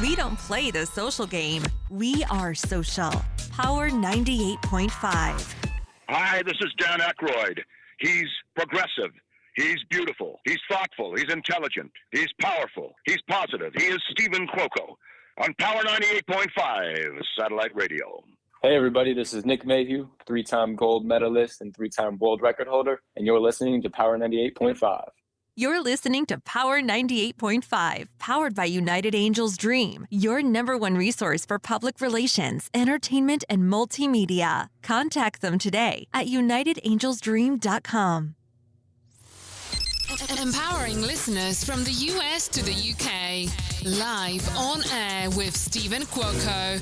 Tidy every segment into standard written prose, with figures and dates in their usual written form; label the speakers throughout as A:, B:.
A: We don't play the social game. We are social. Power 98.5.
B: Hi, this is Dan Aykroyd. He's progressive. He's beautiful. He's thoughtful. He's intelligent. He's powerful. He's positive. He is Stephen Cuoco on Power 98.5 Satellite Radio.
C: Hey everybody, this is Nick Mayhew, 3-time gold medalist and 3-time world record holder, and you're listening to Power 98.5.
A: You're listening to Power 98.5, powered by United Angels Dream, your number one resource for public relations, entertainment, and multimedia. Contact them today at unitedangelsdream.com.
D: Empowering listeners from the US to the UK. Live on air with Stephen Cuoco.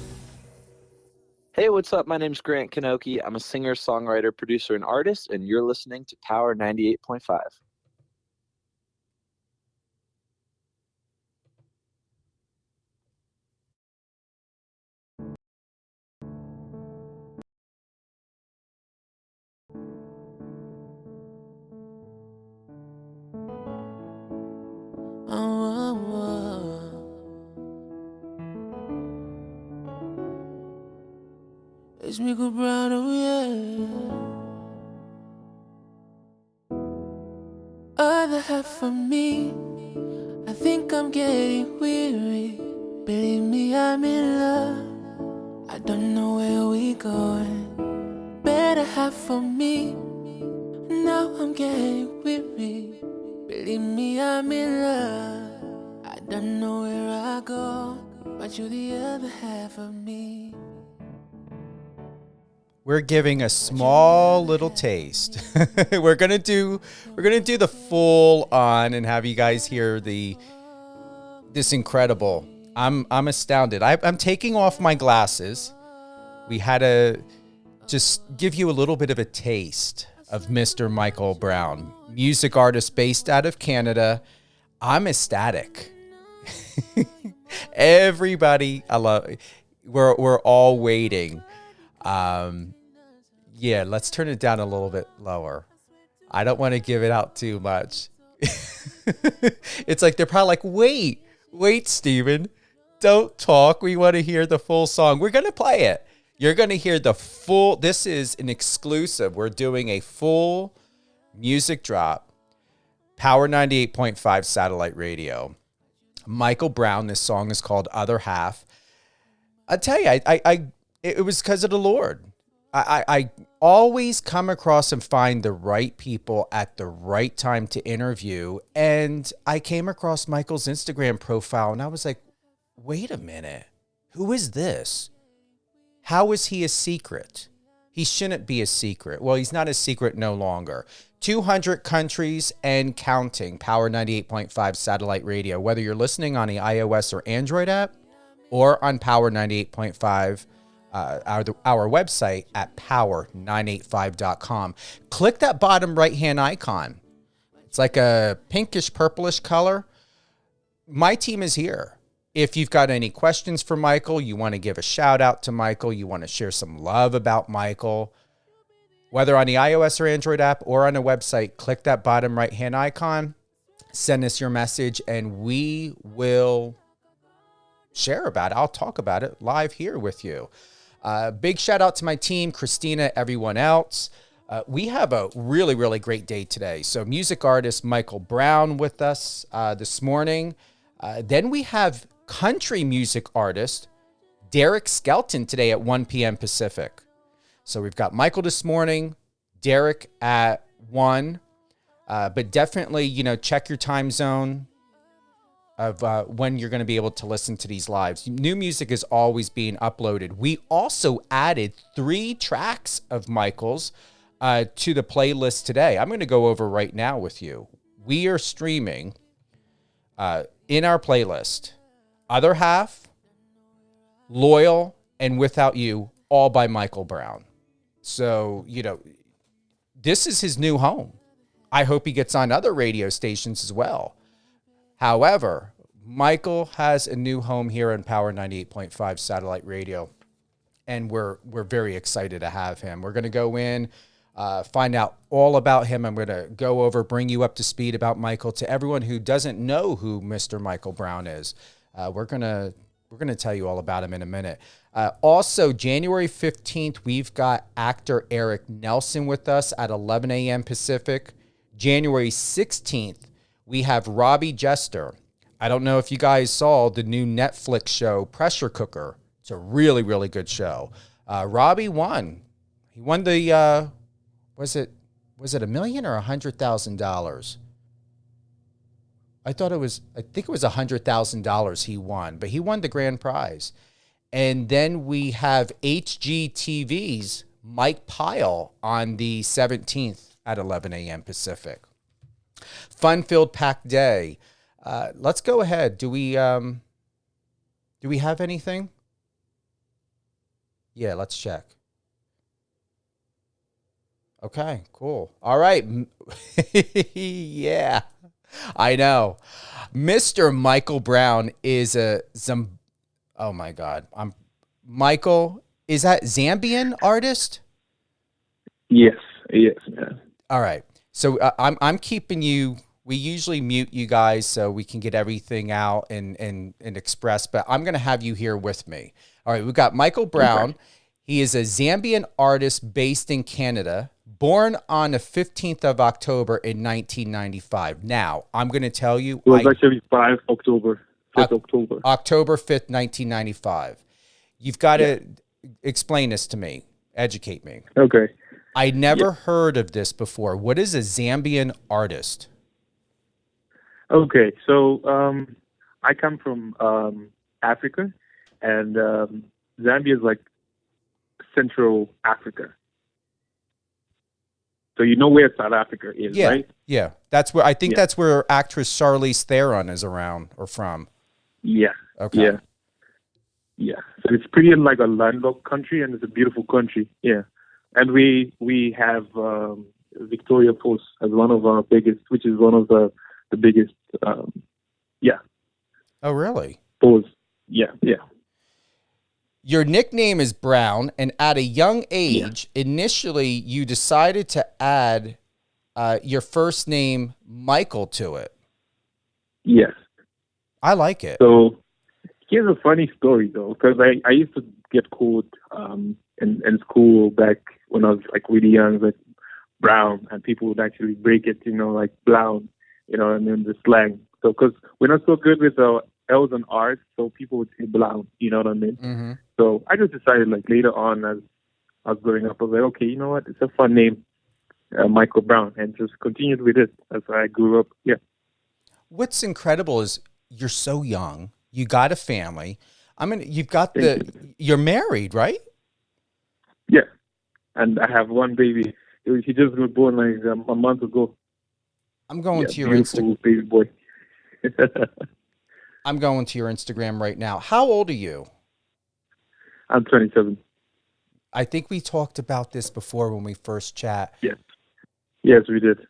E: Hey, what's up? My name's Grant Kanoki. I'm a singer, songwriter, producer, and artist, and you're listening to Power 98.5.
F: It's Michael Brown, oh yeah. Other half of me, I think I'm getting weary. Believe me, I'm in love. I don't know where we going. Better half of me, now I'm getting weary. Believe me, I'm in love. I don't know where I go, but you're the other half of me.
G: We're giving a small little taste. We're gonna do the full on and have you guys hear this incredible. I'm astounded. I'm taking off my glasses. We had to just give you a little bit of a taste of Mr. Michael Brown, music artist based out of Canada. I'm ecstatic. Everybody, I love. We're all waiting. Yeah, let's turn it down a little bit lower. I don't want to give it out too much. It's like they're probably like, wait, Steven, don't talk. We want to hear the full song. We're going to play it. You're going to hear the full. This is an exclusive. We're doing a full music drop. Power 98.5 Satellite Radio. Michael Brown, this song is called Other Half. I tell you, it was because of the Lord. I always come across and find the right people at the right time to interview. And I came across Michael's Instagram profile and I was like, wait a minute. Who is this? How is he a secret? He shouldn't be a secret. Well, he's not a secret no longer. 200 countries and counting. Power 98.5 Satellite Radio. Whether you're listening on the iOS or Android app or on Power 98.5 our website at power985.com. Click that bottom right-hand icon. It's like a pinkish purplish color. My team is here. If you've got any questions for Michael, you want to give a shout out to Michael, you want to share some love about Michael, whether on the iOS or Android app or on a website, click that bottom right-hand icon, send us your message, and we will share about it. I'll talk about it live here with you. Big shout out to my team, Christina, everyone else. We have a really, really great day today. So music artist Michael Brown with us this morning. Then we have country music artist Derek Skelton today at 1 p.m. Pacific. So we've got Michael this morning, Derek at 1. But definitely, check your time zone of when you're going to be able to listen to these lives. New music is always being uploaded. We also added 3 tracks of Michael's to the playlist today. I'm going to go over right now with you. We are streaming in our playlist Other Half, Loyal, and Without You, all by Michael Brown. So, this is his new home. I hope he gets on other radio stations as well. However, Michael has a new home here on Power 98.5 Satellite Radio, and we're very excited to have him. We're going to go in, find out all about him. I'm going to go over, bring you up to speed about Michael. To everyone who doesn't know who Mr. Michael Brown is, we're going to We're going to tell you all about him in a minute. Also, January 15th, we've got actor Eric Nelson with us at 11 a.m. Pacific. January 16th, we have Robbie Jester. I don't know if you guys saw the new Netflix show, Pressure Cooker. It's a really, really good show. Robbie won. He won the, was it $1 million or $100,000? I think it was $100,000 he won, but he won the grand prize. And then we have HGTV's Mike Pyle on the 17th at 11 a.m. Pacific. Fun-filled packed day. Let's go ahead. Do we have anything? Yeah, let's check. Okay, cool. All right. Yeah, I know. Mr. Michael Brown is oh my God. Michael, is that Zambian artist?
H: Yes, man.
G: All right. So I'm keeping you. We usually mute you guys so we can get everything out and express, but I'm going to have you here with me. All right. We've got Michael Brown. Okay. He is a Zambian artist based in Canada, born on the 15th of October in 1995. Now, I'm going to tell you.
H: It was actually 5 October. 5th October.
G: October 5th, 1995. You've got to explain this to me. Educate me.
H: Okay.
G: I never heard of this before. What is a Zambian artist?
H: Okay, so I come from Africa, and Zambia is like Central Africa. So you know where South Africa is, right?
G: Yeah. That's where that's where actress Charlize Theron is around or from.
H: Yeah.
G: Okay.
H: Yeah. So it's pretty like a landlocked country, and it's a beautiful country. Yeah. And we have Victoria Falls as one of our biggest, which is one of the biggest.
G: Oh, really?
H: Falls. Yeah.
G: Your nickname is Brown, and at a young age, initially you decided to add your first name Michael to it.
H: Yes.
G: I like it.
H: So here's a funny story though, because I used to get called in school back when I was like really young, like Brown, and people would actually break it, like Brown, and then the slang. So because we're not so good with the L's and R's, so people would say Brown, you know what I mean?
G: Mm-hmm.
H: So I just decided like later on as I was growing up, I was like, okay, you know what? It's a fun name, Michael Brown, and just continued with it as I grew up. Yeah.
G: What's incredible is you're so young. You got a family. You're married, right?
H: Yeah. And I have one baby. He just was born like a month ago.
G: I'm going to your
H: Instagram. Baby boy.
G: I'm going to your Instagram right now. How old are you?
H: I'm 27.
G: I think we talked about this before when we first chat.
H: Yes, we did.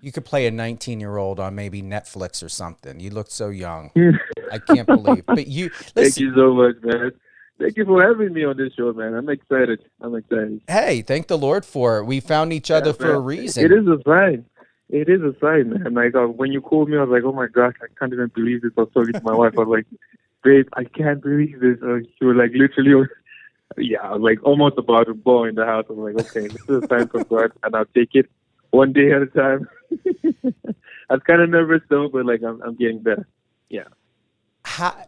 G: You could play a 19-year-old on maybe Netflix or something. You look so young. I can't believe. But
H: Thank you so much, man. Thank you for having me on this show, man. I'm excited.
G: Hey, thank the Lord for it. We found each other for a reason.
H: It is a sign. Man. Like when you called me, I was like, oh my gosh, I can't even believe this. I was talking to my wife. I was like, babe, I can't believe this. She was like, literally, I was like almost about to bawl in the house. I was like, okay, this is a sign from God, and I'll take it one day at a time. I was kind of nervous though, but like I'm getting better. Yeah.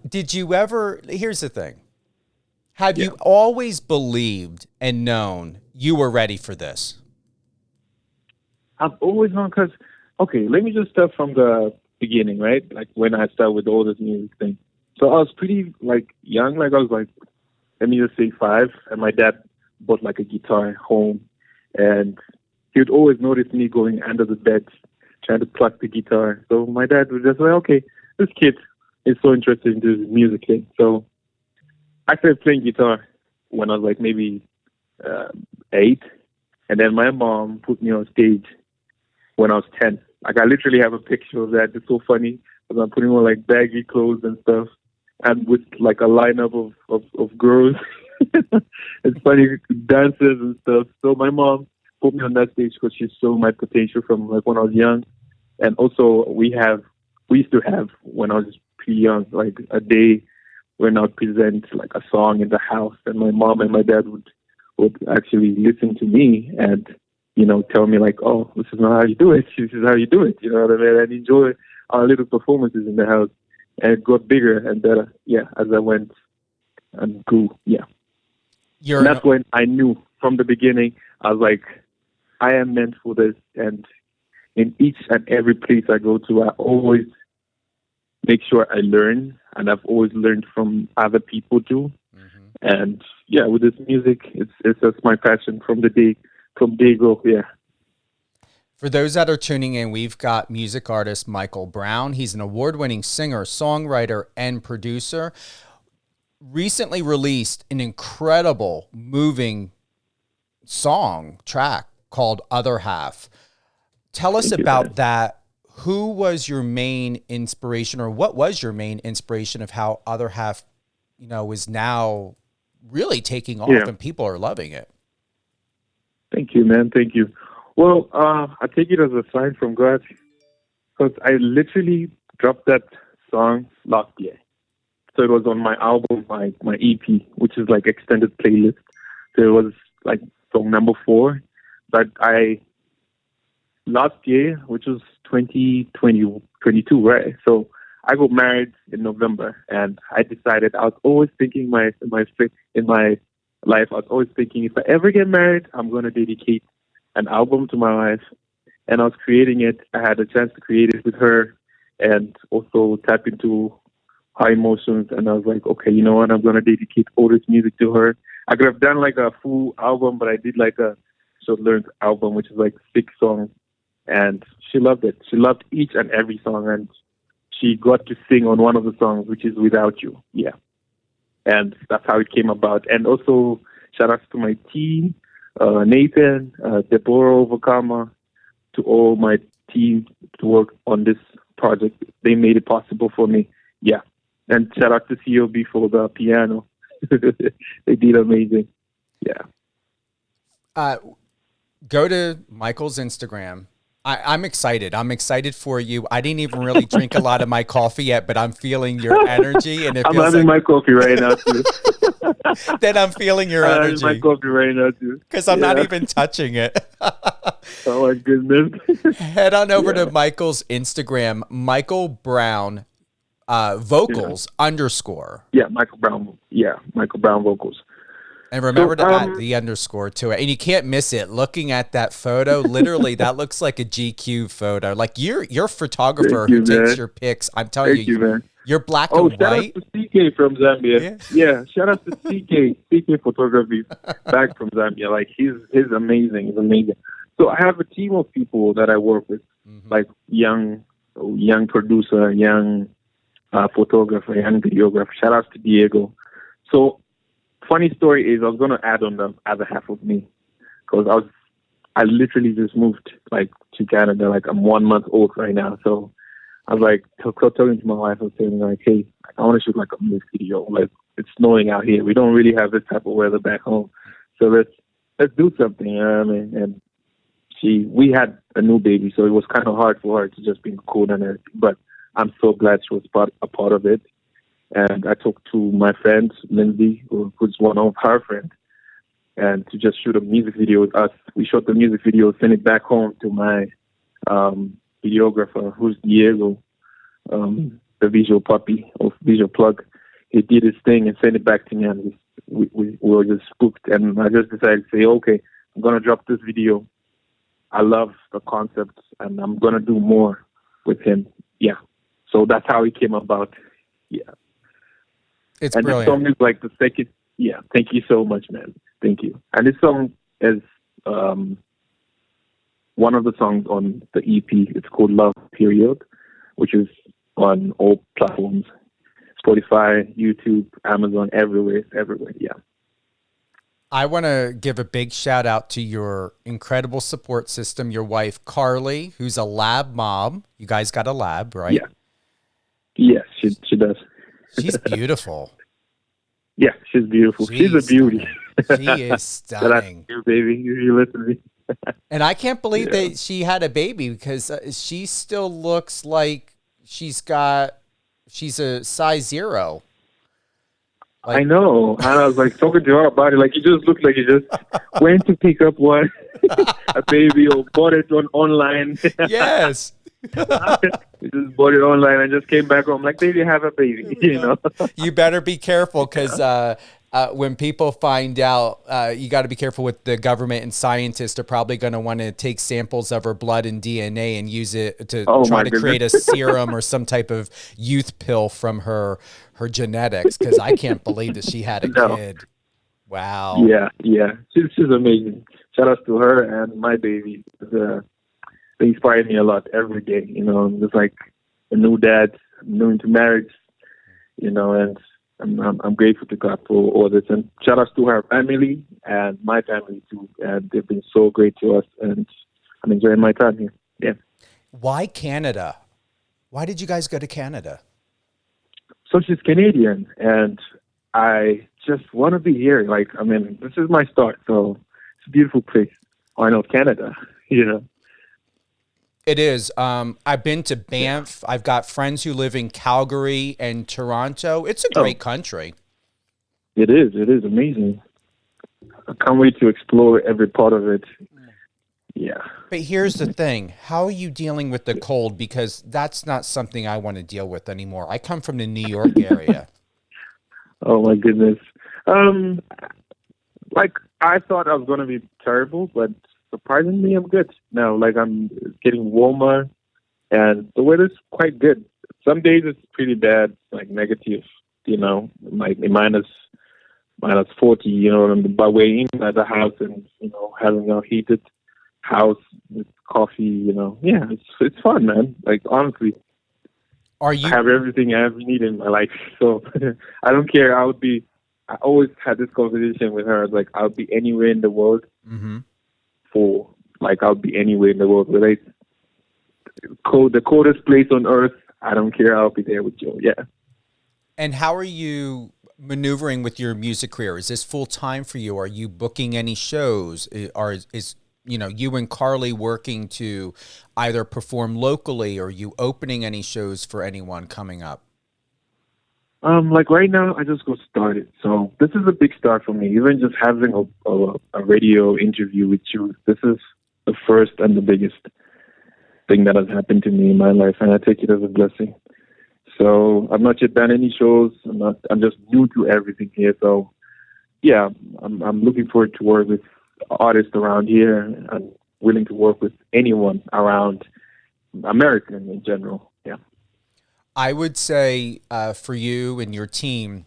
G: Did you ever? Here's the thing. Have you always believed and known you were ready for this?
H: I've always known because, okay, let me just start from the beginning, right? Like when I started with all this music thing. So I was pretty like young, like I was like, let me just say 5, and my dad bought like a guitar home, and he would always notice me going under the bed trying to pluck the guitar. So my dad would just say, okay, this kid is so interested in this music thing. So I started playing guitar when I was like maybe 8, and then my mom put me on stage when I was 10. Like I literally have a picture of that. It's so funny because I'm putting on like baggy clothes and stuff, and with like a lineup of girls. It's funny, dancers and stuff. So my mom put me on that stage because she saw my potential from like when I was young. And also we used to have when I was pretty young, like a day when I would present like a song in the house, and my mom and my dad would actually listen to me and, you know, tell me like, oh, this is not how you do it. This is how you do it. You know what I mean? And enjoy our little performances in the house. And it got bigger and better, as I went and grew, And that's when I knew from the beginning, I was like, I am meant for this. And in each and every place I go to, I always make sure I learn. And I've always learned from other people too. Mm-hmm. And with this music, it's just my passion from day go,
G: For those that are tuning in, we've got music artist Michael Brown. He's an award-winning singer, songwriter, and producer. Recently released an incredible, moving song track called Other Half. Tell us about that. Who was your main inspiration, or what was your main inspiration of how Other Half, you know, is now really taking off and people are loving it?
H: Thank you, man. Thank you. Well, I take it as a sign from God, because I literally dropped that song last year. So it was on my album, my EP, which is like extended playlist. So it was like song number 4. But last year, which was 2022, right? So I got married in November, and I decided, I was always thinking in my life, I was always thinking, if I ever get married, I'm going to dedicate an album to my wife. And I was creating it. I had a chance to create it with her and also tap into her emotions. And I was like, okay, you know what? I'm going to dedicate all this music to her. I could have done like a full album, but I did like a short-length album, which is like 6 songs. And she loved it. She loved each and every song. And she got to sing on one of the songs, which is Without You. Yeah. And that's how it came about. And also, shout out to my team, Nathan, Deborah Overcomer, to all my team to work on this project. They made it possible for me. Yeah. And shout out to COB for the piano. They did amazing. Yeah.
G: Go to Michael's Instagram. I'm excited. I'm excited for you. I didn't even really drink a lot of my coffee yet, but I'm feeling your energy. And
H: I'm having my coffee right now, too.
G: Then I'm feeling your energy.
H: I'm having my coffee right now, too.
G: Because I'm not even touching it.
H: Oh, my goodness.
G: Head on over to Michael's Instagram, Michael Brown vocals _
H: Yeah, Michael Brown. Yeah, Michael Brown vocals.
G: And remember to add the underscore to it. And you can't miss it. Looking at that photo, literally, that looks like a GQ photo. Like, you're a photographer who takes your pics. I'm telling you,
H: man.
G: You're black and white.
H: Shout out to CK from Zambia. Yeah, shout out to CK Photography back from Zambia. Like, he's amazing. He's amazing. So I have a team of people that I work with, like young producer, young photographer, young videographer. Shout out to Diego. So, funny story is, I was going to add on the other half of me, because I literally just moved like to Canada. Like, I'm 1 month old right now. So I was like, talking to my wife, I was saying like, hey, I want to shoot like a music video. Like, it's snowing out here. We don't really have this type of weather back home. So let's do something. You know what I mean? And we had a new baby, so it was kind of hard for her to just be cool and everything. But I'm so glad she was a part of it. And I talked to my friend, Lindsay, who's one of her friends, and to just shoot a music video with us. We shot the music video, sent it back home to my videographer, who's Diego, the visual puppy, or visual plug. He did his thing and sent it back to me, and we were just spooked. And I just decided to say, okay, I'm going to drop this video. I love the concept, and I'm going to do more with him. Yeah. So that's how it came about. Yeah.
G: It's
H: and
G: brilliant.
H: The song is like the second. Yeah, thank you so much, man. Thank you. And this song is one of the songs on the EP. It's called Love Period, which is on all platforms: Spotify, YouTube, Amazon, everywhere. It's everywhere. Yeah.
G: I want to give a big shout out to your incredible support system, your wife, Carly, who's a lab mom. You guys got a lab, right?
H: Yeah. Yes, she does.
G: She's beautiful.
H: Yeah, she's beautiful. She's a beauty.
G: She is stunning.
H: You, baby. You listen to me.
G: And I can't believe that she had a baby, because she still looks like she's a size 0. Like,
H: I know. And I was like talking to her about it. Like, you just looked like you just went to pick up one, a baby, or bought it online.
G: yes.
H: You just bought it online and just came back home like, baby, have a baby, you know.
G: You better be careful because when people find out, you got to be careful with the government, and scientists are probably going to want to take samples of her blood and DNA and use it to try to create a serum or some type of youth pill from her genetics, because I can't believe that she had a kid. Wow.
H: Yeah. She's amazing. Shout out to her and my baby. They inspire me a lot every day, you know. I'm just like a new dad, new into marriage, you know, and I'm grateful to God for all this. And shout out to her family and my family too. And they've been so great to us, and I'm enjoying my time here. Yeah.
G: Why Canada? Why did you guys go to Canada?
H: So she's Canadian, and I just want to be here. Like, I mean, this is my start, so it's a beautiful place. I know Canada, you know.
G: It is. I've been to Banff. I've got friends who live in Calgary and Toronto. It's a great country.
H: It is. It is amazing. I can't wait to explore every part of it. Yeah.
G: But here's the thing. How are you dealing with the cold? Because that's not something I want to deal with anymore. I come from the New York area.
H: Oh, my goodness. Like, I thought I was going to be terrible, but surprisingly, I'm good now. Like, I'm getting warmer, and the weather's quite good. Some days it's pretty bad, like negative, you know, like minus 40, you know, by way in at the house and, you know, having a heated house with coffee, you know. Yeah, it's fun, man. Like, honestly. I have everything I ever need in my life, so I don't care. I always had this conversation with her, like, I'll be anywhere in the world I'll be anywhere in the world, whether it's the coldest place on earth, I don't care. I'll be there with you. Yeah.
G: And how are you maneuvering with your music career? Is this full time for you? Are you booking any shows? Is you know, you and Carly working to either perform locally, or are you opening any shows for anyone coming up?
H: Like right now, I just got started. So this is a big start for me. Even just having a radio interview with you, this is the first and the biggest thing that has happened to me in my life, and I take it as a blessing. So I've not yet done any shows. I'm just new to everything here. So yeah, I'm looking forward to work with artists around here, and willing to work with anyone around America in general. Yeah.
G: I would say for you and your team,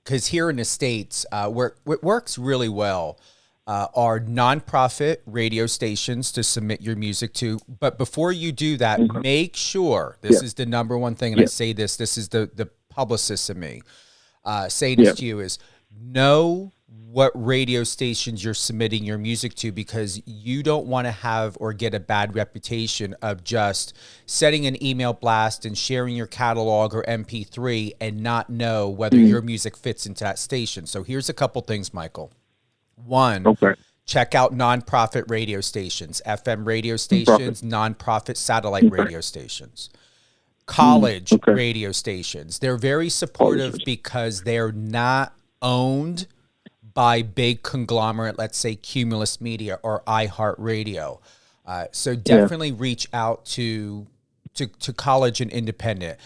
G: because here in the States, where it works really well, are nonprofit radio stations to submit your music to. But before you do that, make sure, this is the number one thing, and I say this is the publicist in me saying this to you, is know what radio stations you're submitting your music to, because you don't want to have or get a bad reputation of just setting an email blast and sharing your catalog or MP3 and not know whether your music fits into that station. So here's a couple things, Michael. One, check out nonprofit radio stations, FM radio stations, nonprofit satellite radio stations, college radio stations. They're very supportive because they're not owned by big conglomerate, let's say Cumulus Media or iHeartRadio. So definitely reach out to college and independent.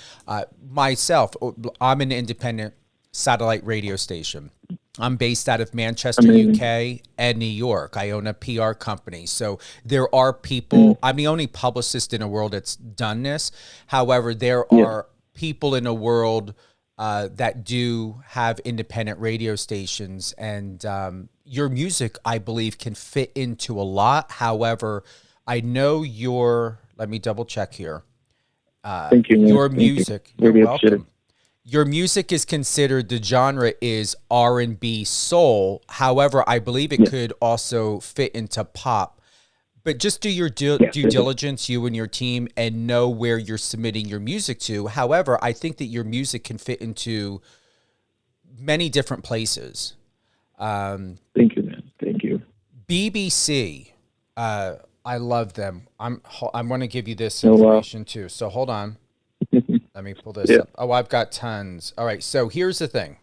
G: Myself, I'm an independent satellite radio station. I'm based out of Manchester, UK, and New York. I own a PR company. So there are people, I'm the only publicist in the world that's done this. However, there are people in the world that do have independent radio stations, and your music, I believe, can fit into a lot. However, I know let me double check here.
H: Thank you.
G: Your music, you're welcome. Your music is considered, the genre is R&B soul. However, I believe it could also fit into pop. But just do your due diligence, you and your team, and know where you're submitting your music to. However, I think that your music can fit into many different places.
H: Thank you, man. Thank you.
G: BBC, I love them. I'm going to give you this information too. So hold on. Let me pull this up. Oh, I've got tons. All right. So here's the thing.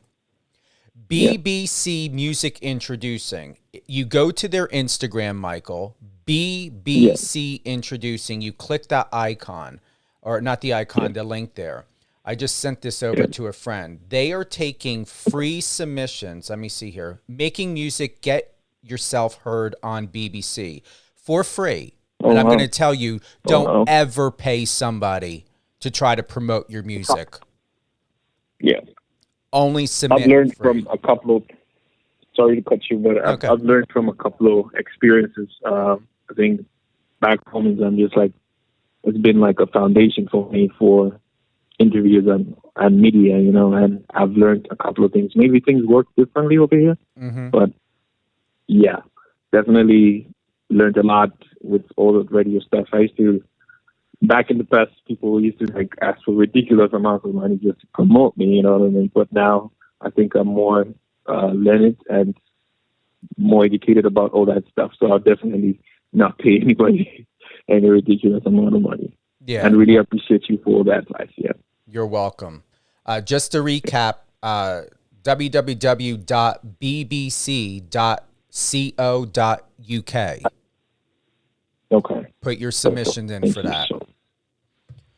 G: BBC Music Introducing. You go to their Instagram, Michael, BBC Introducing. You click that icon, or not the icon, the link there. I just sent this over to a friend. They are taking free submissions. Let me see here. Making music, get yourself heard on BBC for free. And I'm going to tell you, don't ever pay somebody to try to promote your music.
H: Yeah.
G: Only submit.
H: I've learned from a couple of, sorry to cut you, but I've learned from a couple of experiences. I think back home in Zambia, it's been like a foundation for me for interviews and media, and I've learned a couple of things. Maybe things work differently over here, but yeah, definitely learned a lot with all the radio stuff. I used to, back in the past, people used to ask for ridiculous amounts of money just to promote me, you know what I mean? But now I think I'm more learned and more educated about all that stuff. So I'll definitely not pay anybody any ridiculous amount of money.
G: Yeah.
H: And really appreciate you for all that advice. Yeah.
G: You're welcome. Just to recap, www.bbc.co.uk.
H: Okay.
G: Put your submission in for that.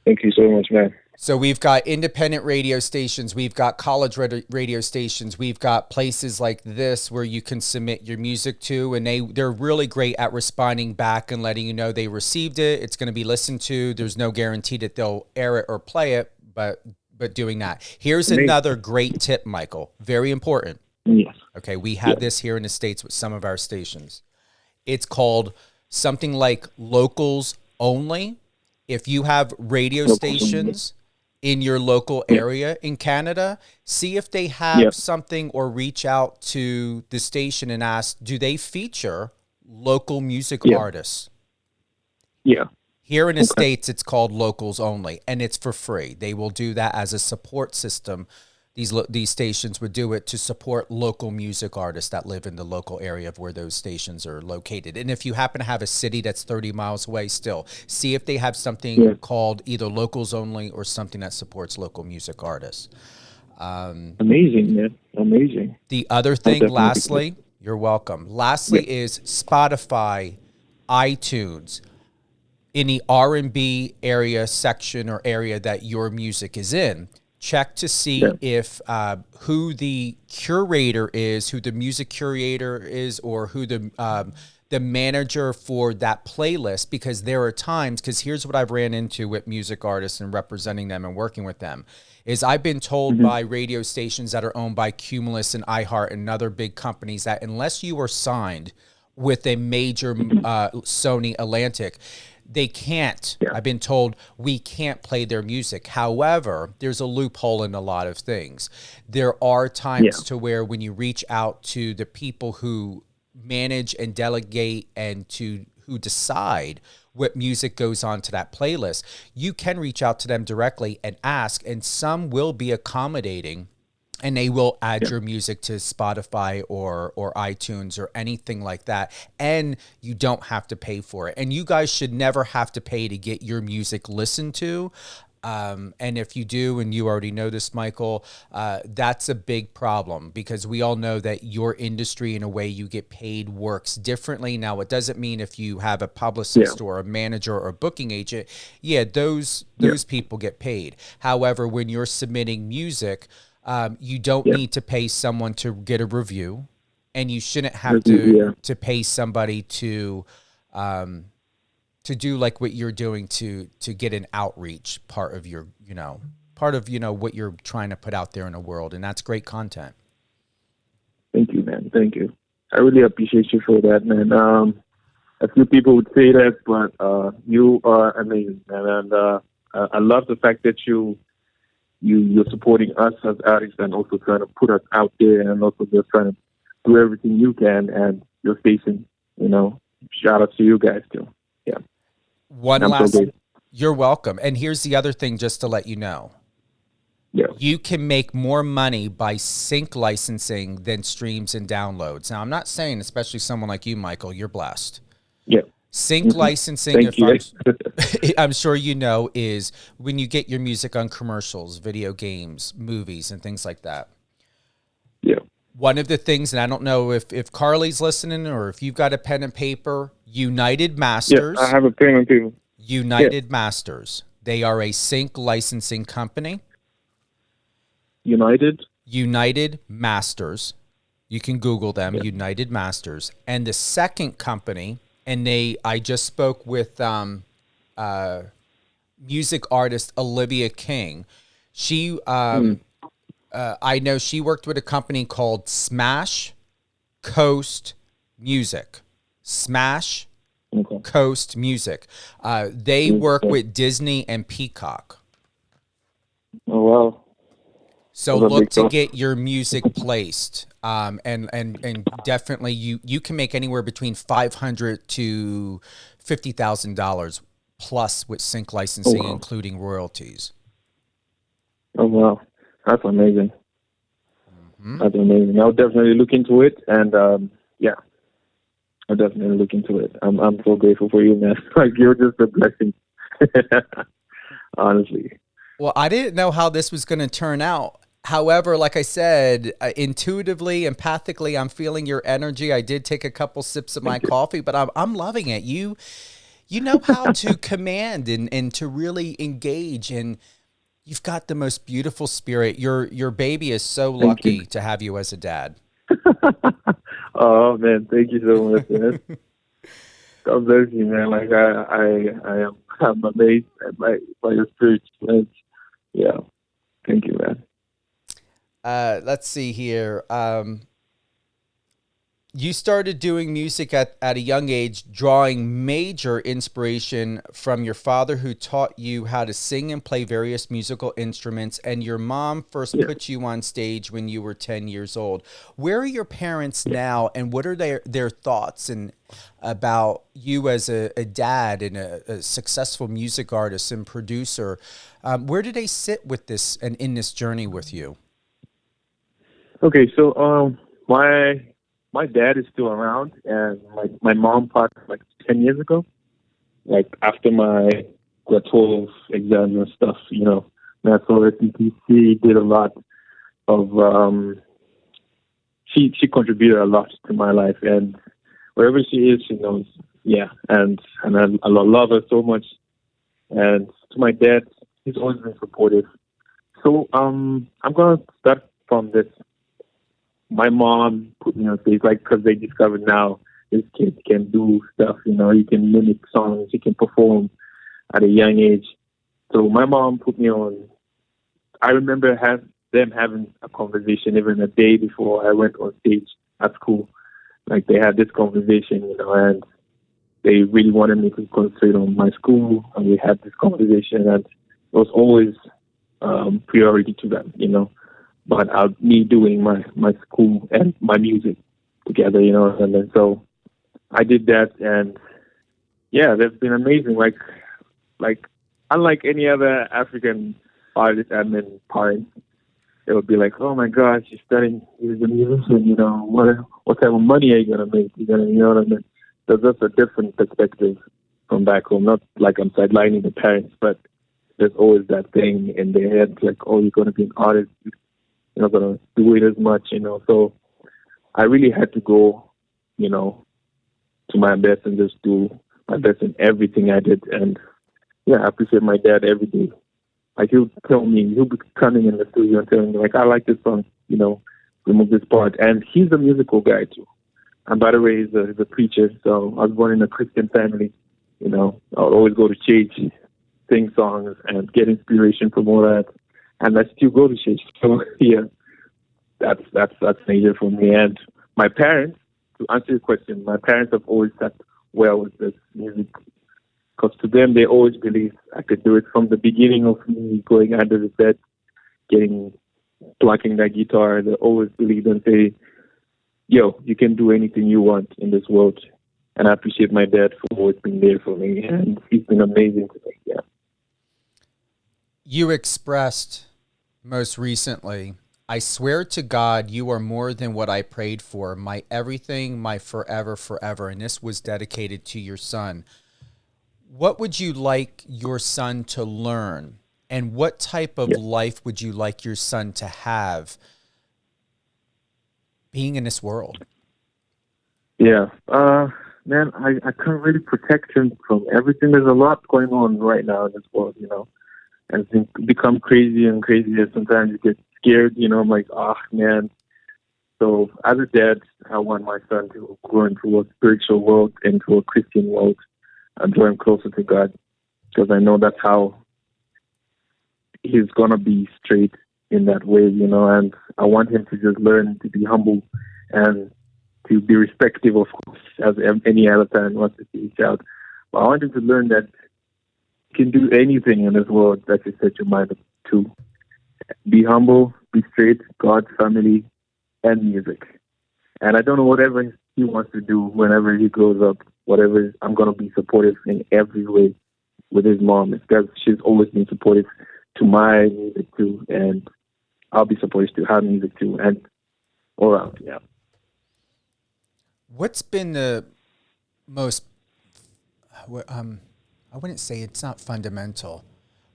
H: Thank you so much, man.
G: So we've got independent radio stations, we've got college radio stations, we've got places like this where you can submit your music to, and they're really great at responding back and letting you know they received it. It's going to be listened to. There's no guarantee that they'll air it or play it, but doing that. Here's another great tip, Michael. Very important.
H: Yes.
G: Okay, we have this here in the States with some of our stations. It's called something like locals only. If you have radio stations in your local area in Canada, see if they have something, or reach out to the station and ask, do they feature local music artists?
H: Yeah.
G: Here in the States, it's called locals only, and it's for free. They will do that as a support system. These stations would do it to support local music artists that live in the local area of where those stations are located. And if you happen to have a city that's 30 miles away, still see if they have something called either locals only or something that supports local music artists.
H: Amazing, man. Amazing.
G: The other thing, lastly, you're welcome. Lastly is Spotify, iTunes. In the R&B area section or area that your music is in, check to see if who the curator is, who the music curator is, or who the manager for that playlist, because there are times, because here's what I've ran into with music artists and representing them and working with them, is I've been told by radio stations that are owned by Cumulus and iHeart and other big companies that unless you are signed with a major Sony Atlantic, they can't. I've been told we can't play their music. However, there's a loophole in a lot of things. There are times to where when you reach out to the people who manage and delegate and who decide what music goes on to that playlist, you can reach out to them directly and ask, and some will be accommodating. And they will add your music to Spotify or iTunes or anything like that. And you don't have to pay for it. And you guys should never have to pay to get your music listened to. And if you do, and you already know this, Michael, that's a big problem, because we all know that your industry, in a way you get paid, works differently. Now, it doesn't mean if you have a publicist or a manager or a booking agent, those people get paid. However, when you're submitting music, you don't need to pay someone to get a review, and you shouldn't have to pay somebody to do like what you're doing to get an outreach part of your, what you're trying to put out there in the world. And that's great content.
H: Thank you, man. Thank you. I really appreciate you for that, man. A few people would say that, but you are amazing, man. And I love the fact that you're supporting us as artists and also trying to put us out there, and also just trying to do everything you can, and your station, shout out to you guys too. Yeah.
G: You're welcome. And here's the other thing, just to let you know.
H: Yeah.
G: You can make more money by sync licensing than streams and downloads. Now, I'm not saying, especially someone like you, Michael, you're blessed.
H: Yeah.
G: Sync licensing, I'm sure you know, is when you get your music on commercials, video games, movies, and things like that.
H: Yeah.
G: One of the things, and I don't know if Carly's listening or if you've got a pen and paper, United Masters.
H: Yeah, I have a pen and paper.
G: United Masters. They are a sync licensing company.
H: United
G: Masters. You can Google them, United Masters. And the second company, and I just spoke with music artist Olivia King. She, I know she worked with a company called Smash Coast Music. Smash Coast Music. They work with Disney and Peacock.
H: Oh, wow.
G: So look to get your music placed, and definitely you can make anywhere between $500 to $50,000 plus with sync licensing, including royalties.
H: Oh wow, that's amazing. That's amazing. I'll definitely look into it, and I'll definitely look into it. I'm so grateful for you, man. Like, you're just a blessing, honestly.
G: Well, I didn't know how this was going to turn out. However, like I said, intuitively, empathically, I'm feeling your energy. I did take a couple sips of my coffee, but I'm loving it. You know how to command and to really engage, and you've got the most beautiful spirit. Your baby is so lucky to have you as a dad.
H: Oh man, thank you so much, man. God bless you, man. Like I'm amazed by your spirit. Yeah, thank you, man.
G: Let's see here. You started doing music at a young age, drawing major inspiration from your father, who taught you how to sing and play various musical instruments, and your mom first put you on stage when you were 10 years old. Where are your parents now, and what are their thoughts and about you as a dad and a successful music artist and producer? Where do they sit with this and in this journey with you?
H: Okay, so my dad is still around, and my mom passed like 10 years ago, like after my grade 12 exams and stuff, you know. And so she did a lot of, she contributed a lot to my life, and wherever she is, she knows, and I love her so much. And to my dad, he's always been supportive. So I'm going to start from this. My mom put me on stage, like, because they discovered now this kid can do stuff, you know, he can mimic songs, he can perform at a young age. So my mom put me on. I remember them having a conversation even a day before I went on stage at school. Like, they had this conversation, you know, and they really wanted me to concentrate on my school, and we had this conversation, and it was always priority to them, you know. But me doing my school and my music together, you know, and then so I did that, and that's been amazing. Like unlike any other African artist and then parents, they would be like, "Oh my gosh, you're studying, you're a musician, you know, what type of money are you gonna make? You know what I mean?" So that's a different perspective from back home. Not like I'm sidelining the parents, but there's always that thing in their head, like, "Oh, you're gonna be an artist. You're not going to do it as much," you know. So I really had to go, you know, to my best and just do my best in everything I did. And I appreciate my dad every day. Like, he'll be coming in the studio and telling me, like, "I like this song, you know, remove this part." And he's a musical guy too. And by the way, he's a preacher. So I was born in a Christian family, you know. I would always go to church, sing songs, and get inspiration from all that. And I still go to church. So that's major for me. And my parents, to answer your question, my parents have always sat well with this music, because to them, they always believed I could do it from the beginning of me going under the bed, plucking that guitar. They always believed and say, "Yo, you can do anything you want in this world." And I appreciate my dad for always being there for me, and he's been amazing to me. Yeah.
G: You expressed most recently, "I swear to God, you are more than what I prayed for, my everything, my forever, forever." And this was dedicated to your son. What would you like your son to learn? And what type of life would you like your son to have? being in this world?
H: Yeah. Man, I can't really protect him from everything. There's a lot going on right now in this world, and things become crazy and crazier. Sometimes you get scared, I'm like, oh, man. So as a dad, I want my son to grow into a spiritual world, into a Christian world, and draw him closer to God, because I know that's how he's going to be straight in that way, and I want him to just learn to be humble and to be respectful, of course, as any other parent wants to see his child. But I want him to learn that you can do anything in this world that you set your mind to. Be humble, be straight, God, family, and music. And I don't know, whatever he wants to do whenever he grows up, whatever, I'm going to be supportive in every way with his mom. Because she's always been supportive to my music too, and I'll be supportive to her music too, and all around, yeah.
G: What's been the most, I wouldn't say it's not fundamental.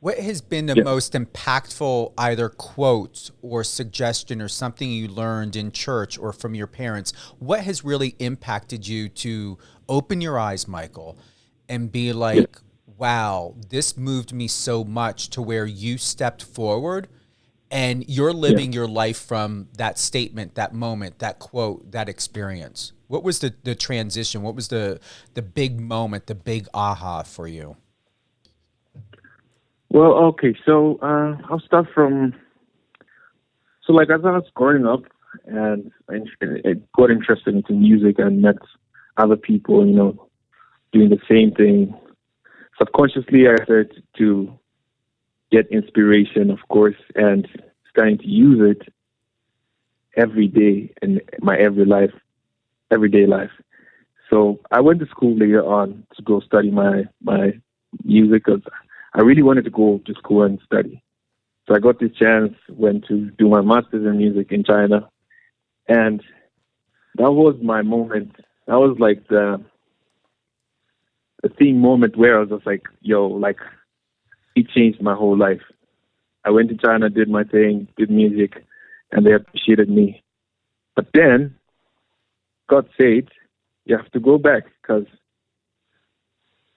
G: What has been the most impactful either quote or suggestion or something you learned in church or from your parents? What has really impacted you to open your eyes, Michael, and be like, wow, this moved me so much, to where you stepped forward and you're living your life from that statement, that moment, that quote, that experience? What was the transition? What was the big moment, the big aha for you?
H: Well, okay, so I'll start from, so like as I was growing up and I got interested into music and met other people, doing the same thing, subconsciously I started to get inspiration, of course, and starting to use it every day in my everyday life. So I went to school later on to go study my music, because I really wanted to go to school and study. So I got this chance, went to do my master's in music in China. And that was my moment. That was like the theme moment where I was just like, yo, like, it changed my whole life. I went to China, did my thing, did music, and they appreciated me. But then God said, you have to go back, because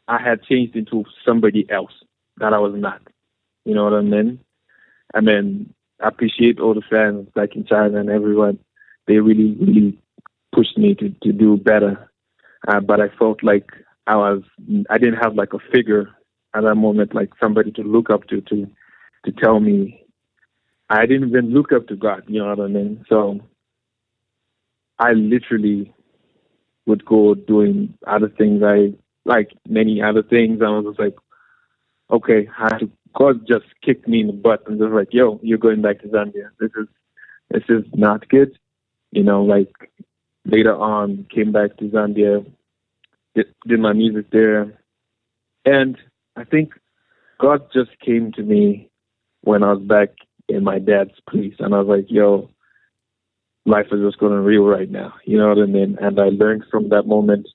H: I had changed into somebody else that I was not. You know what I mean? I mean, I appreciate all the fans back in China and everyone. They really, really pushed me to do better. But I felt like I didn't have like a figure at that moment, like somebody to look up to tell me. I didn't even look up to God, you know what I mean? So I literally would go doing other things. Like many other things. I was just like, okay, God just kicked me in the butt and just like, yo, you're going back to Zambia. This is not good. Like later on, came back to Zambia, did my music there. And I think God just came to me when I was back in my dad's place. And I was like, yo, life is just going real right now. You know what I mean? And I learned from that moment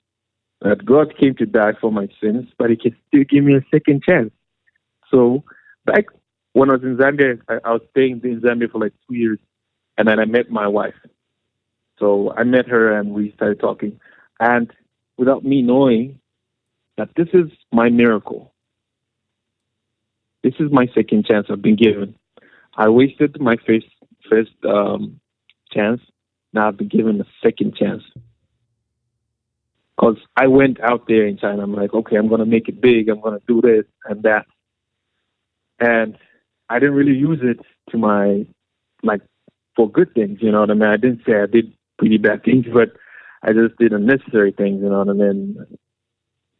H: that God came to die for my sins, but he can still give me a second chance. So back when I was in Zambia, I was staying in Zambia for like 2 years, and then I met my wife. So I met her and we started talking. And without me knowing that this is my miracle, this is my second chance I've been given. I wasted my first chance. Now I've been given a second chance. Because I went out there in China. I'm like, okay, I'm going to make it big. I'm going to do this and that. And I didn't really use it to for good things, you know what I mean? I didn't say I did pretty bad things, but I just did unnecessary things, you know what I mean?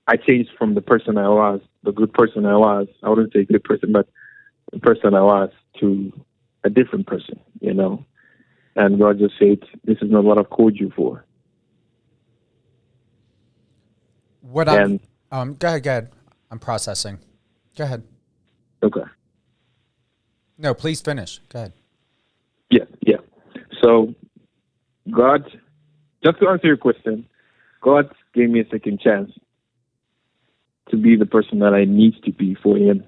H: I changed from the person I was, the good person I was. I wouldn't say good person, but the person I was, to a different person, And God just said, this is not what I've called you for.
G: Go ahead. I'm processing. Go ahead.
H: Okay.
G: No, please finish. Go ahead.
H: Yeah. So God, just to answer your question, God gave me a second chance to be the person that I need to be for him.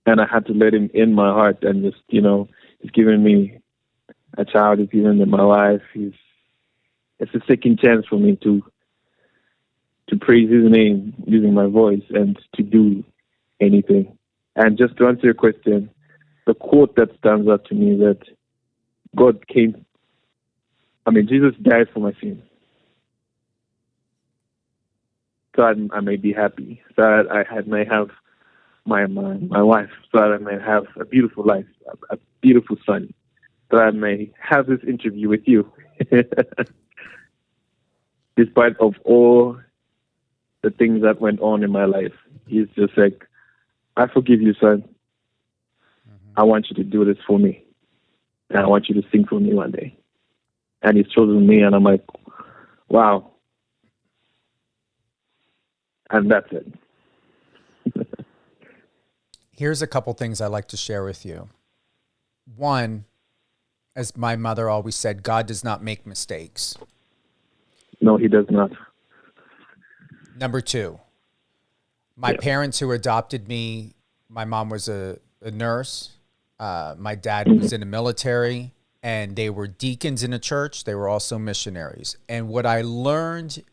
H: And I had to let him in my heart and just, he's given me a child is even in my life. It's a second chance for me to praise his name using my voice and to do anything. And just to answer your question, the quote that stands out to me is that Jesus died for my sins, so I may be happy, so that I may have my wife, so that I may have a beautiful life, a beautiful son, so that I may have this interview with you. Despite of all the things that went on in my life, he's just like, I forgive you, son. I want you to do this for me. And I want you to sing for me one day. And he's chosen me, and I'm like, wow. And that's it.
G: Here's a couple things I'd like to share with you. One, as my mother always said, God does not make mistakes.
H: No, he does not.
G: Number two, my parents who adopted me, my mom was a nurse. My dad was in the military, and they were deacons in a church. They were also missionaries. And what I learned,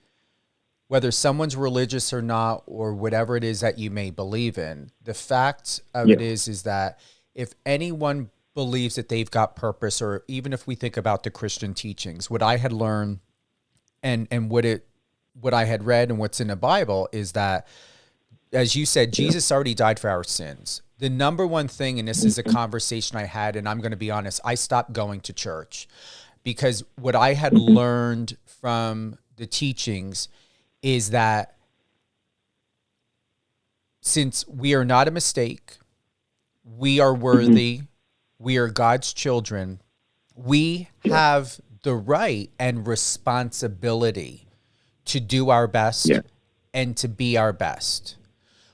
G: whether someone's religious or not, or whatever it is that you may believe in, the fact of it is that if anyone believes that they've got purpose, or even if we think about the Christian teachings, what I had learned and what I had read and what's in the Bible is that, as you said, Jesus already died for our sins. The number one thing, and this is a conversation I had, and I'm going to be honest, I stopped going to church because what I had learned from the teachings is that since we are not a mistake, we are worthy, we are God's children, we have the right and responsibility to do our best and to be our best.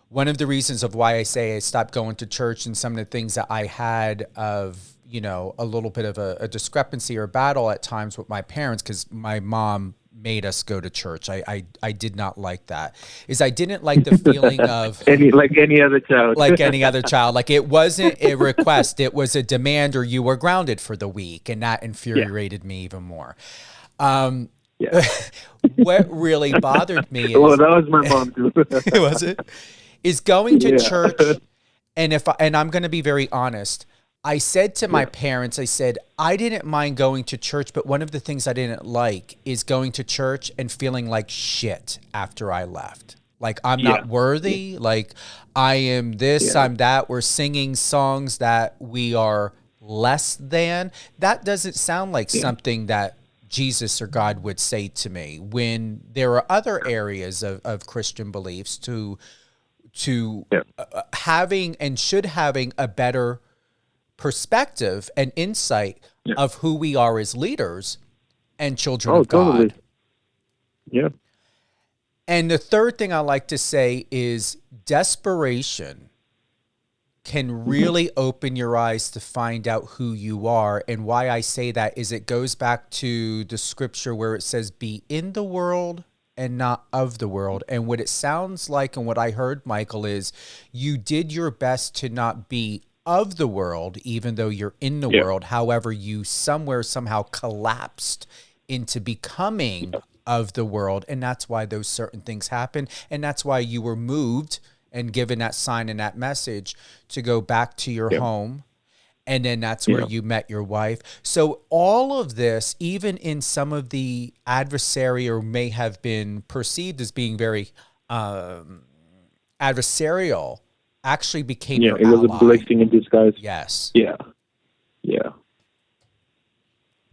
G: One of the reasons of why I say I stopped going to church and some of the things that I had of, a little bit of a discrepancy or battle at times with my parents, because my mom made us go to church. I did not like that. Is I didn't like the feeling of
H: like any other child.
G: Like any other child. Like it wasn't a request, it was a demand, or you were grounded for the week, and that infuriated me even more. What really bothered me is
H: well, that was my mom too.
G: Was it? Is going to church, and I'm going to be very honest, I said to my parents, I said, I didn't mind going to church, but one of the things I didn't like is going to church and feeling like shit after I left. Like I'm not worthy, like I am this, I'm that, we're singing songs that we are less than. That doesn't sound like something that Jesus or God would say to me, when there are other areas of Christian beliefs to having and should having a better perspective and insight of who we are as leaders and children of God.
H: Totally. Yeah.
G: And the third thing I like to say is desperation can really open your eyes to find out who you are. And why I say that is it goes back to the scripture where it says, be in the world and not of the world. And what it sounds like, and what I heard, Michael, is you did your best to not be of the world, even though you're in the world. However, you somehow collapsed into becoming of the world. And that's why those certain things happen. And that's why you were moved and given that sign and that message to go back to your home. And then that's where you met your wife. So all of this, even in some of the adversary, or may have been perceived as being very adversarial, actually became your ally.
H: It was a blessing in disguise.
G: Yes.
H: Yeah.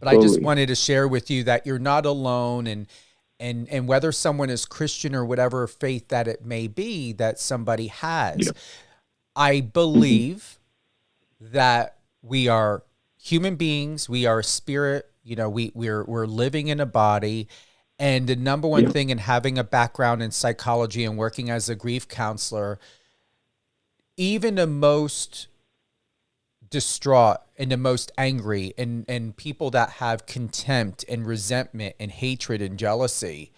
G: But totally. I just wanted to share with you that you're not alone, and whether someone is Christian or whatever faith that it may be that somebody has, I believe that we are human beings. We are a spirit. We're living in a body. And the number one thing in having a background in psychology and working as a grief counselor, even the most distraught and the most angry and people that have contempt and resentment and hatred and jealousy,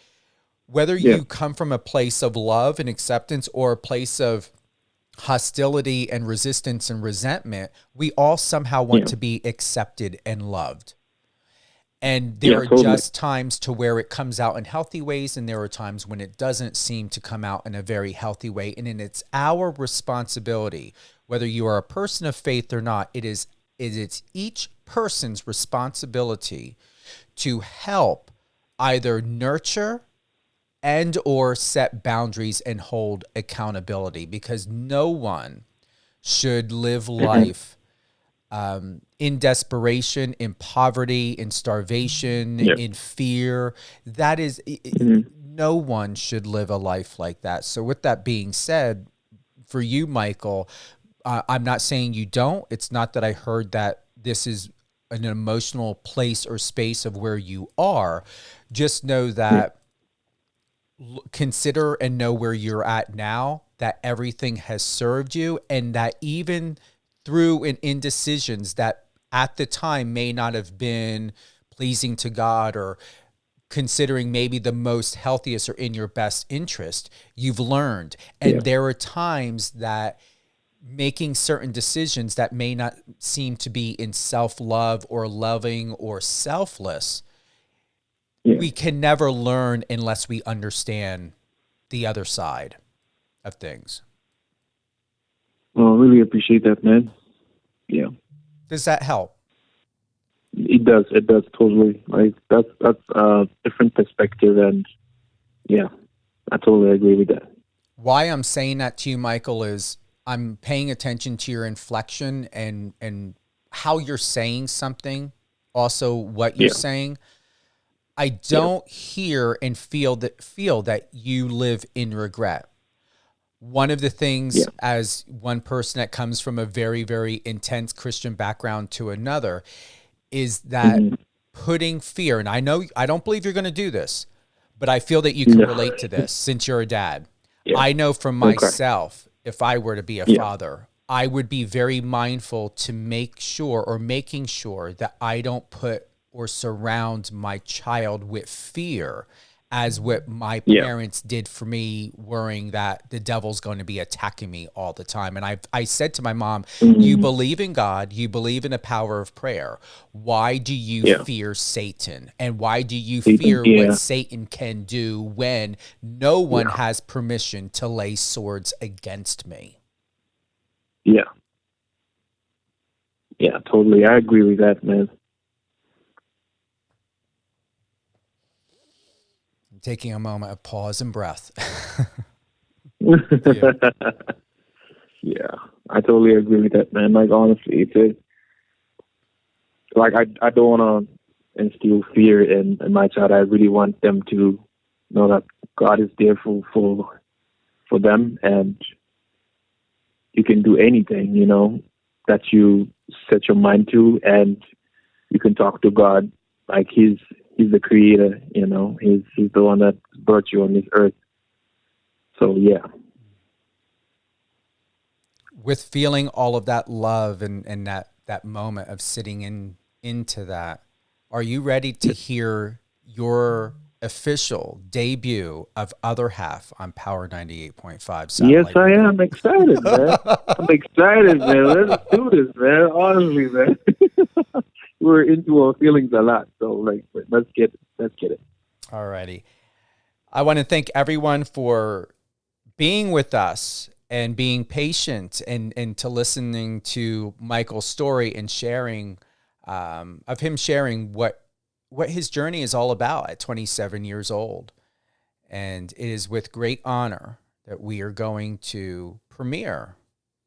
G: whether you come from a place of love and acceptance or a place of hostility and resistance and resentment, we all somehow want to be accepted and loved. And there are
H: totally.
G: just times to where it comes out in healthy ways, and there are times when it doesn't seem to come out in a very healthy way. And then it's our responsibility, whether you are a person of faith or not, it's each person's responsibility to help either nurture and or set boundaries and hold accountability, because no one should live life in desperation, in poverty, in starvation, in fear. That is, no one should live a life like that. So with that being said, for you, Michael, I'm not saying you don't. It's not that I heard that this is an emotional place or space of where you are. Just know that, consider and know where you're at now, that everything has served you, and that even through an indecisions that at the time may not have been pleasing to God or considering maybe the most healthiest or in your best interest, you've learned. And there are times that making certain decisions that may not seem to be in self-love or loving or selfless, we can never learn unless we understand the other side of things.
H: Well, I really appreciate that, man. Yeah.
G: Does that help?
H: It does. It does totally. Like that's a different perspective, and yeah, I totally agree with that.
G: Why I'm saying that to you, Michael, is I'm paying attention to your inflection and how you're saying something, also what you're saying. I don't hear and feel that you live in regret. One of the things, as one person that comes from a very, very intense Christian background to another, is that putting fear, and I know I don't believe you're going to do this, but I feel that you can relate to this since you're a dad. I know from myself, if I were to be a father, I would be very mindful to making sure that I don't put or surround my child with fear, as what my parents did for me, worrying that the devil's going to be attacking me all the time. And I said to my mom, you believe in God, you believe in the power of prayer. Why do you fear Satan? And why do you fear what Satan can do when no one has permission to lay swords against me?
H: Yeah, totally. I agree with that, man.
G: Taking a moment of pause and breath.
H: Yeah, I totally agree with that, man. Like, honestly, I don't want to instill fear in my child. I really want them to know that God is there for them, and you can do anything, that you set your mind to, and you can talk to God like He's the creator, he's the one that brought you on this earth. So, yeah.
G: With feeling all of that love and that moment of sitting into that, are you ready to hear your official debut of Other Half on Power 98.5?
H: Yes, I am excited, man. I'm excited, man. Let's do this, man. Honestly, man. We're into our feelings a lot, so let's get it.
G: All righty. I want to thank everyone for being with us and being patient and to listening to Michael's story and sharing of him sharing what his journey is all about at 27 years old. And it is with great honor that we are going to premiere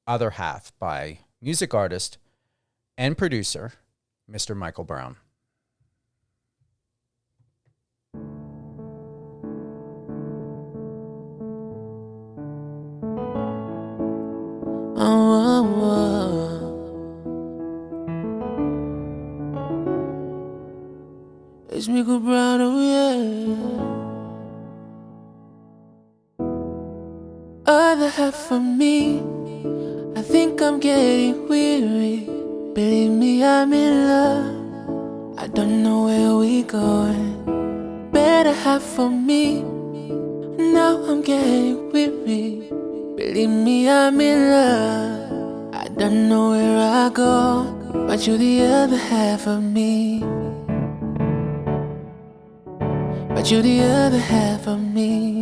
G: Other Half by music artist and producer Mr. Michael Brown.
F: It's Michael Brown, oh yeah. Other half of me, I think I'm getting weary. Believe me, I'm in love. I don't know where we going. Better half of me, now I'm getting weary. Believe me, I'm in love. I don't know where I go, but you're the other half of me. but you the other half of me.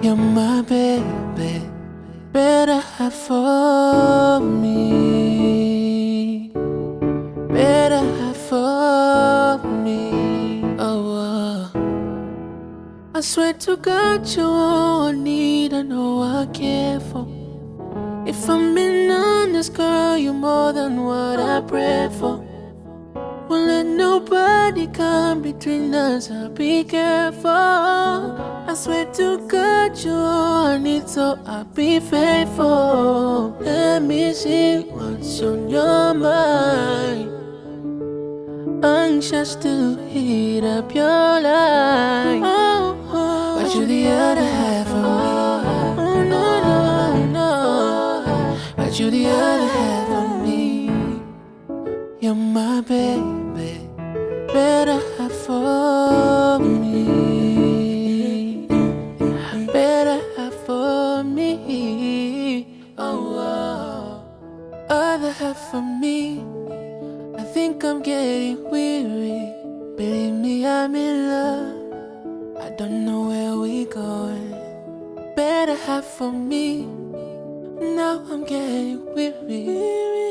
F: You're my baby, better half for me, better half for me. Oh, I swear to God, you're all I need, I know I care for. If I'm being honest, girl, you're more than what I prayed for. Won't let nobody come between us, I'll be careful. I swear to God, you're all I need, so I'll be faithful. Let me see what's on your mind. Anxious to heat up your life. But you're the other half of me. Oh, no, no, no. But you're the other half of me. You're my baby, better half for me, better half for me. Oh, other half for me. I think I'm getting weary. Believe me, I'm in love. I don't know where we're going. Better half for me. Now I'm getting weary.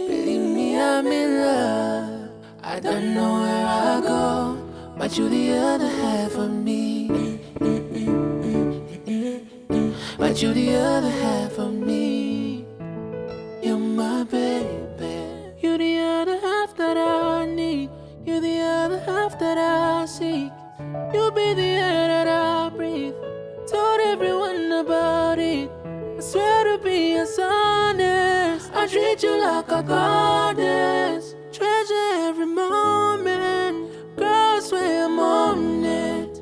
F: Believe me, I'm in love. I don't know where I go, but you're the other half of me. But you're the other half of me. You're my baby. You're the other half that I need. You're the other half that I seek. You'll be the air that I breathe. Told everyone about it. I swear to be as honest. I treat you like a goddess. Treasure every moment. Girl, I swear I'm on it.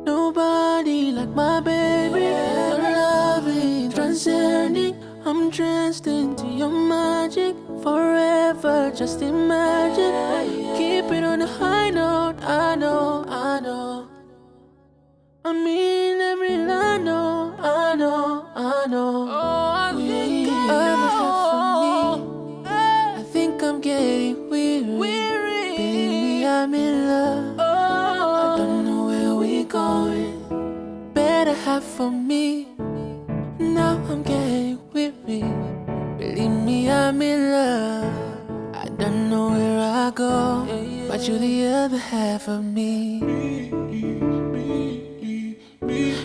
F: Nobody like my baby. Your loving, transcending. I'm dressed into your magic. Forever, just imagine. Keep it on a high note. I know, I know. I mean every line, no, I know, I know. Oh, I think I think I'm getting weary. Believe me, I'm in love. I don't know where we're going. Better half for me. Now I'm getting weary. Believe me, I'm in love. I don't know where I go, but you're the other half of me.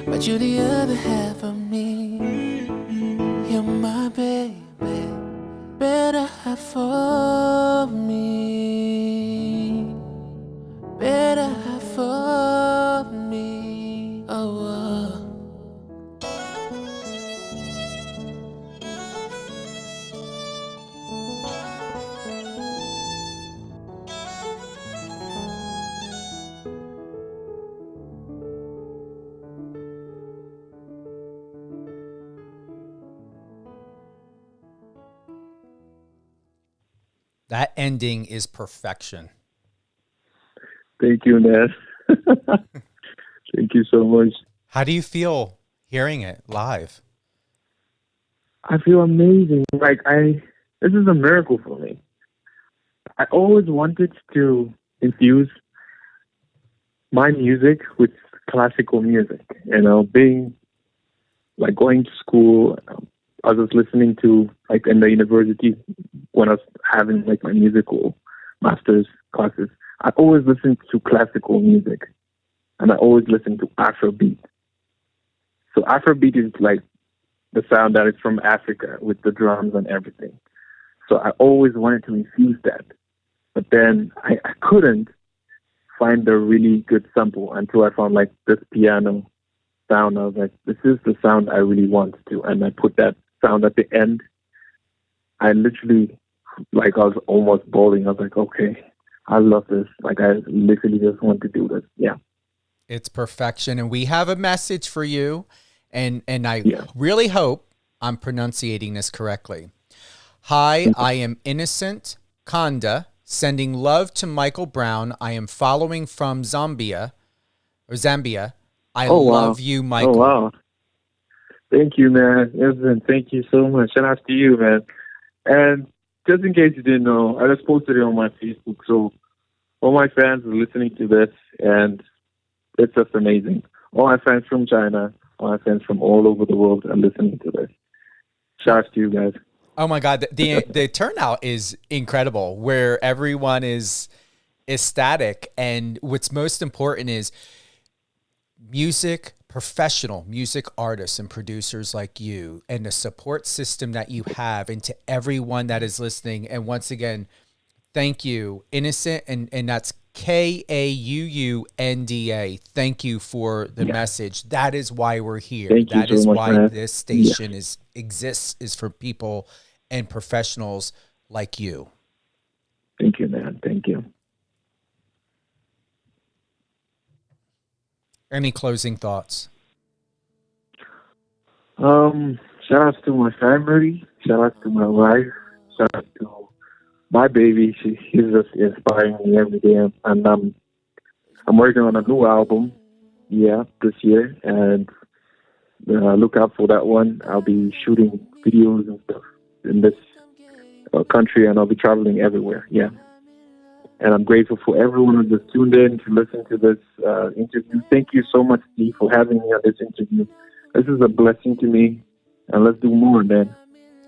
F: But you're the other half of me. You're my baby, better half for me, better half for me. Oh.
G: That ending is perfection.
H: Thank you, man. Thank you so much.
G: How do you feel hearing it live?
H: I feel amazing. This is a miracle for me. I always wanted to infuse my music with classical music. You know, being like going to school, I was listening to like in the university when I was having like my musical master's classes. I always listened to classical music, and I always listened to Afrobeat. So Afrobeat is like the sound that is from Africa with the drums and everything. So I always wanted to infuse that, but then I couldn't find a really good sample until I found like this piano sound. I was like, this is the sound I really want to, and I put that sound at the end. I literally, like, I was almost bawling. I was like, okay, I love this. Like, I literally just want to do this. Yeah.
G: It's perfection. And we have a message for you. And I really hope I'm pronunciating this correctly. Hi, I am Innocent Kanda, sending love to Michael Brown. I am following from Zambia. I love you, Michael.
H: Oh, wow. Thank you, man. Listen, thank you so much. Shout out to you, man. And just in case you didn't know, I just posted it on my Facebook. So all my fans are listening to this, and it's just amazing. All my friends from China, all my friends from all over the world are listening to this. Shout out to you guys.
G: Oh my God, the turnout is incredible, where everyone is ecstatic, and what's most important is professional music artists and producers like you, and the support system that you have, and to everyone that is listening. And once again, thank you, Innocent, and that's Kauunda. Thank you for the message. That is why we're here. That is why this station exists, is for people and professionals like you.
H: Thank you, man. Thank you.
G: Any closing thoughts?
H: Shout outs to my family. Shout outs to my wife. Shout out to my baby. She's just inspiring me every day. And I'm working on a new album, this year. And look out for that one. I'll be shooting videos and stuff in this country, and I'll be traveling everywhere. Yeah. And I'm grateful for everyone who just tuned in to listen to this interview. Thank you so much, Steve, for having me on this interview. This is a blessing to me, and let's do more, man.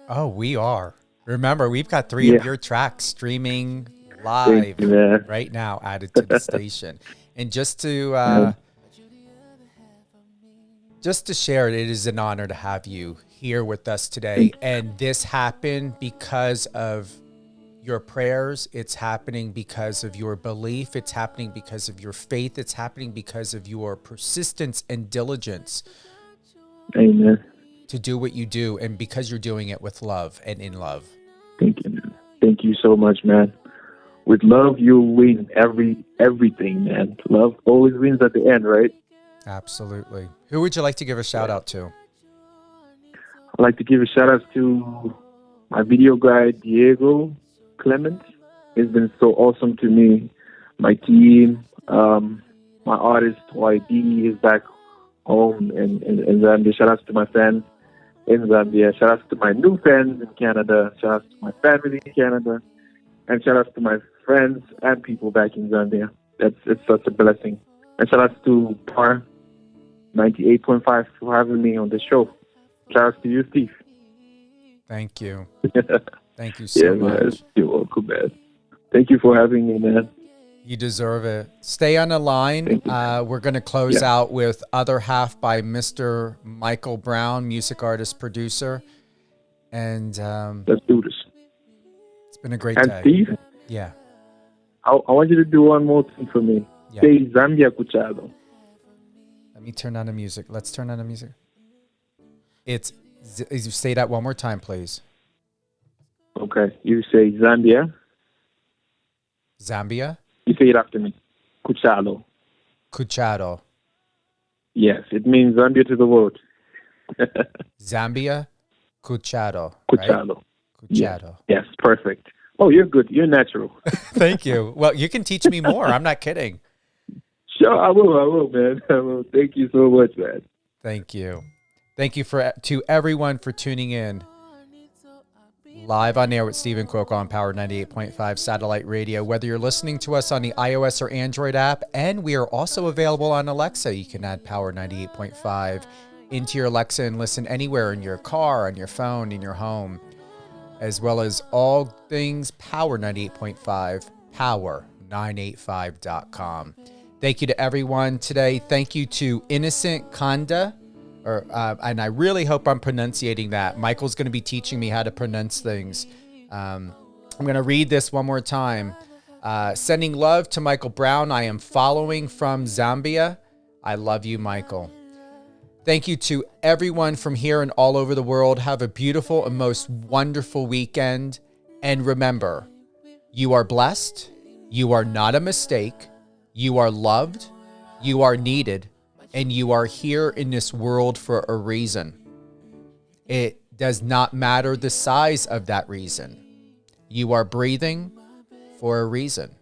G: Oh, we are. Remember, we've got 3 of your tracks streaming live right now, added to the station. And just to share it is an honor to have you here with us today. And this happened because of your prayers. It's happening because of your belief. It's happening because of your faith. It's happening because of your persistence and diligence.
H: Amen.
G: To do what you do, and because you're doing it with love and in love.
H: Thank you, man. Thank you so much, man. With love, you'll win everything, man. Love always wins at the end, right?
G: Absolutely. Who would you like to give a shout out to?
H: I'd like to give a shout out to my video guy, Diego Clement. He's been so awesome to me. My team, my artist, YD, is back home in Zambia. Shout out to my fans in Zambia. Shout out to my new fans in Canada. Shout out to my family in Canada. And shout out to my friends and people back in Zambia. It's such a blessing. And shout out to Power 98.5 for having me on the show. Shout out to you, Steve.
G: Thank you. Thank you so much.
H: Man. You're welcome, man. Thank you for having me, man.
G: You deserve it. Stay on the line. We're going to close out with Other Half by Mr. Michael Brown, music artist, producer. And
H: let's do this.
G: It's been a great
H: day.
G: And
H: Steve?
G: Yeah.
H: I want you to do one more thing for me. Say Zambia Kuchado.
G: Let me turn on the music. Let's turn on the music. Say that one more time, please.
H: Okay. You say Zambia.
G: Zambia?
H: You say it after me. Kuchado.
G: Kuchado.
H: Yes, it means Zambia to the world.
G: Zambia, Kuchado.
H: Kuchado.
G: Right? Kuchado.
H: Yes, perfect. Oh, you're good. You're natural.
G: Thank you. Well, you can teach me more. I'm not kidding.
H: Sure, I will, man. I will. Thank you so much, man.
G: Thank you. Thank you to everyone for tuning in. Live on air with Stephen Cuoco on Power 98.5 satellite radio. Whether you're listening to us on the iOS or Android app, and we are also available on Alexa. You can add Power 98.5 into your Alexa and listen anywhere in your car, on your phone, in your home, as well as all things Power 98.5, power985.com. Thank you to everyone today. Thank you to Innocent Kanda. And I really hope I'm pronunciating that. Michael's going to be teaching me how to pronounce things. I'm going to read this one more time. Sending love to Michael Brown. I am following from Zambia. I love you, Michael. Thank you to everyone from here and all over the world. Have a beautiful and most wonderful weekend. And remember, you are blessed. You are not a mistake. You are loved. You are needed. And you are here in this world for a reason. It does not matter the size of that reason. You are breathing for a reason.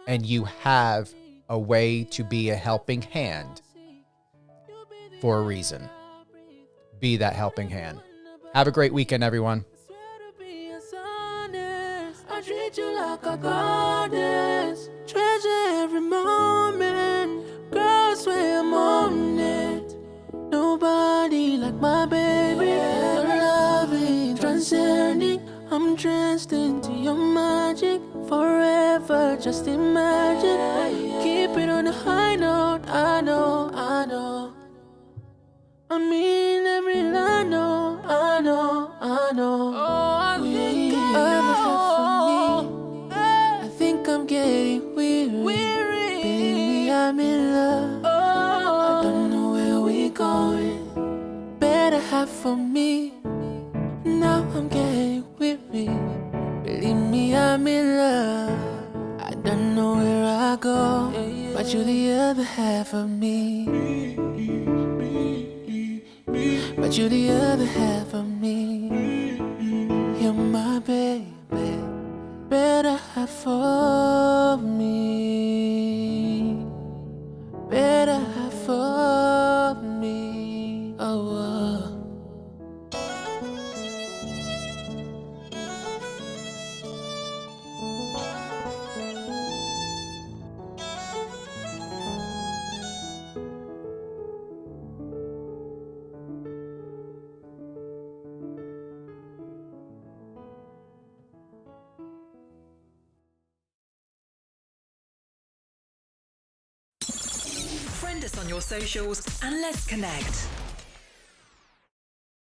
G: And you have a way to be a helping hand for a reason. Be that helping hand. Have a great weekend, everyone.
F: I treat you like a goddess. Treasure every moment. Girl, just imagine. Keep it on a high note. I know, I know. I mean every line. I know, I know, I know. Oh, I think other half of me. I think I'm getting weary. Believe me, I'm in love. I don't know where we're going. Better half for me. Now I'm getting weary. Believe me, I'm in love. I don't know where I go, but you're the other half of me. But you're the other half of me. You're my baby, better half of me. Better half of me. Oh,
A: Friend us on your socials and let's connect.